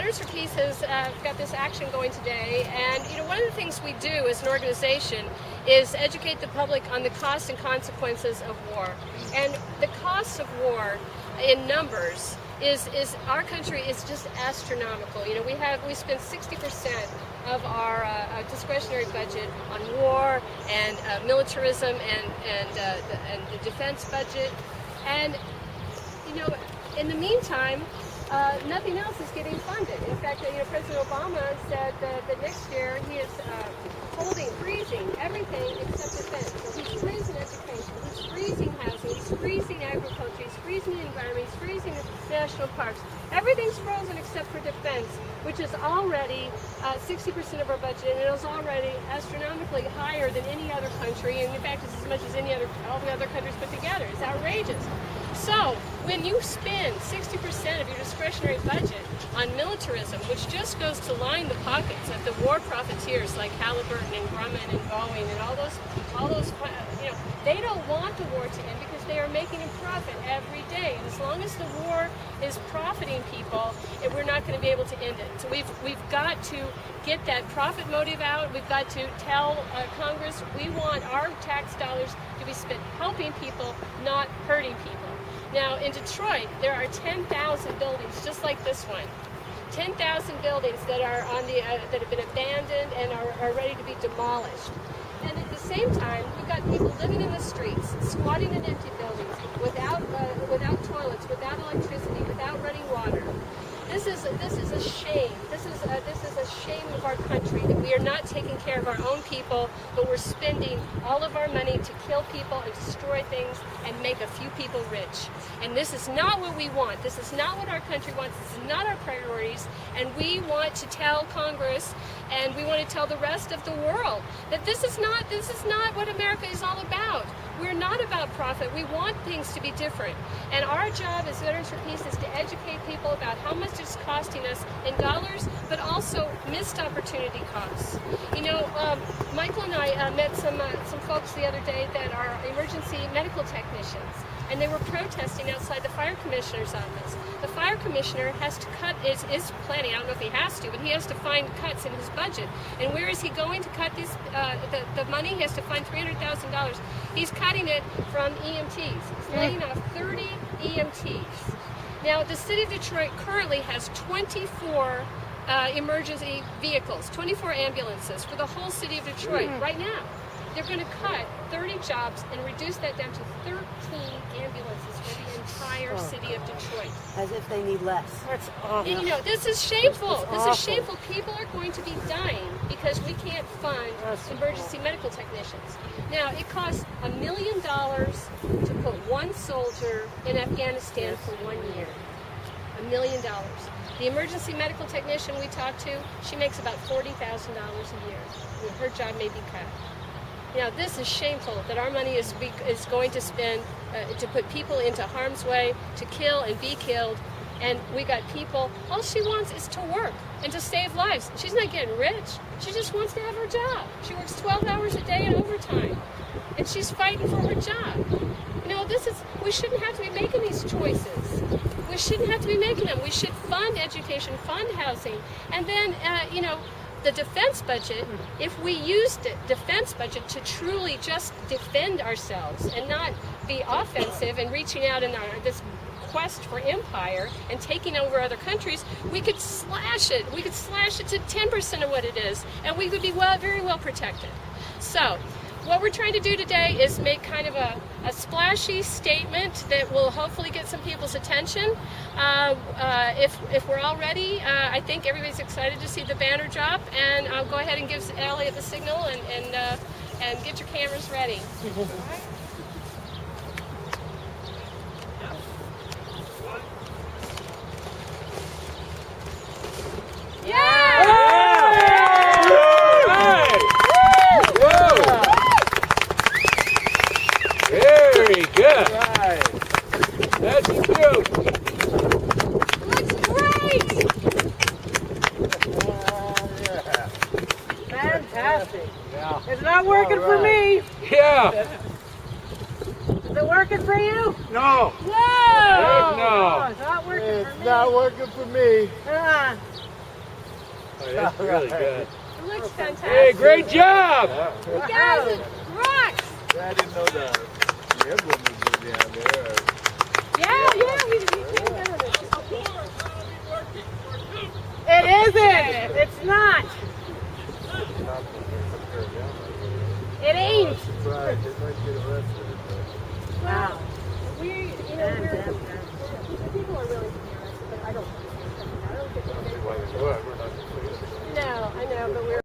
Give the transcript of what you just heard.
Veterans for Peace has got this action going today, and one of the things we do as an organization is educate the public on the costs and consequences of war. And the costs of war in numbers is our country is just astronomical. We spend 60% of our discretionary budget on war and militarism and the defense budget, and in the meantime, nothing else is getting funded. In fact, President Obama said that next year he is freezing everything except defense. So he's freezing education, he's freezing housing, he's freezing agriculture, he's freezing the environment, he's freezing the national parks. Everything's frozen except for defense, which is already 60% of our budget, and it is already astronomically higher than any other country, and in fact it's as much as all the other countries put together. It's outrageous. So when you spend 60% of your discretionary budget on militarism, which just goes to line the pockets of the war profiteers like Halliburton and Grumman and Boeing and all those, they don't want the war to end because they are making a profit every day. And as long as the war is profiting people, we're not going to be able to end it. So we've got to get that profit motive out. We've got to tell Congress we want our tax dollars to be spent helping people, not hurting people. Now, in Detroit, there are 10,000 buildings just like this one. 10,000 buildings that are that have been abandoned and are ready to be demolished. And at the same time, we've got people living in the streets, squatting in empty buildings, without toilets, without electricity, without running water. This is a shame. This is a shame of our country that we are not taking care of our own people, but we're spending all of our money to kill people and destroy things and make a few people rich. And this is not what we want. This is not what our country wants. This is not our priorities. And we want to tell Congress and we want to tell the rest of the world that this is not what America is all about. We're not about profit. We want things to be different. And our job as Veterans for Peace is to educate people about how much it's costing us in dollars, but also missed opportunity costs. Michael and I met some folks the other day that are emergency medical technicians, and they were protesting outside the fire commissioner's office. The fire commissioner has to cut, is planning, I don't know if he has to, but he has to find cuts in his budget. And where is he going to cut these, the money? He has to find $300,000. He's cutting it from EMTs. He's laying off 30 EMTs. Now, the city of Detroit currently has 24 emergency vehicles, 24 ambulances for the whole city of Detroit right now. They're going to cut 30 jobs and reduce that down to 13 ambulances for the entire city of Detroit. As if they need less. That's awful. And, this is shameful. This is shameful. People are going to be dying because we can't fund emergency medical technicians. Now, it costs $1 million to put one soldier in Afghanistan for 1 year. $1 million. The emergency medical technician we talked to, she makes about $40,000 a year. Her job may be cut. This is shameful that our money is going to spend to put people into harm's way, to kill and be killed, and we got people, all she wants is to work and to save lives. She's not getting rich. She just wants to have her job. She works 12 hours a day in overtime, and she's fighting for her job. We shouldn't have to be making these choices. We shouldn't have to be making them. We should fund education, fund housing, and then, the defense budget, if we used the defense budget to truly just defend ourselves and not be offensive and reaching out in this quest for empire and taking over other countries, we could slash it. We could slash it to 10% of what it is, and we would be very well protected. So, what we're trying to do today is make kind of a splashy statement that will hopefully get some people's attention. If we're all ready, I think everybody's excited to see the banner drop, and I'll go ahead and give Elliot the signal and get your cameras ready. All right. Very good. Right. That's cute. Looks great. Yeah. Fantastic. Yeah. It's not working for me. Yeah. Is it working for you? No. No. No. It's not working for me. It's not working for me. That's really good. It looks fantastic. Hey, great job! You guys, it rocks! I didn't know the emblem was down there. Yeah, we came down on it. It isn't. It's not. It ain't. Surprised they might get arrested. Wow. We, we're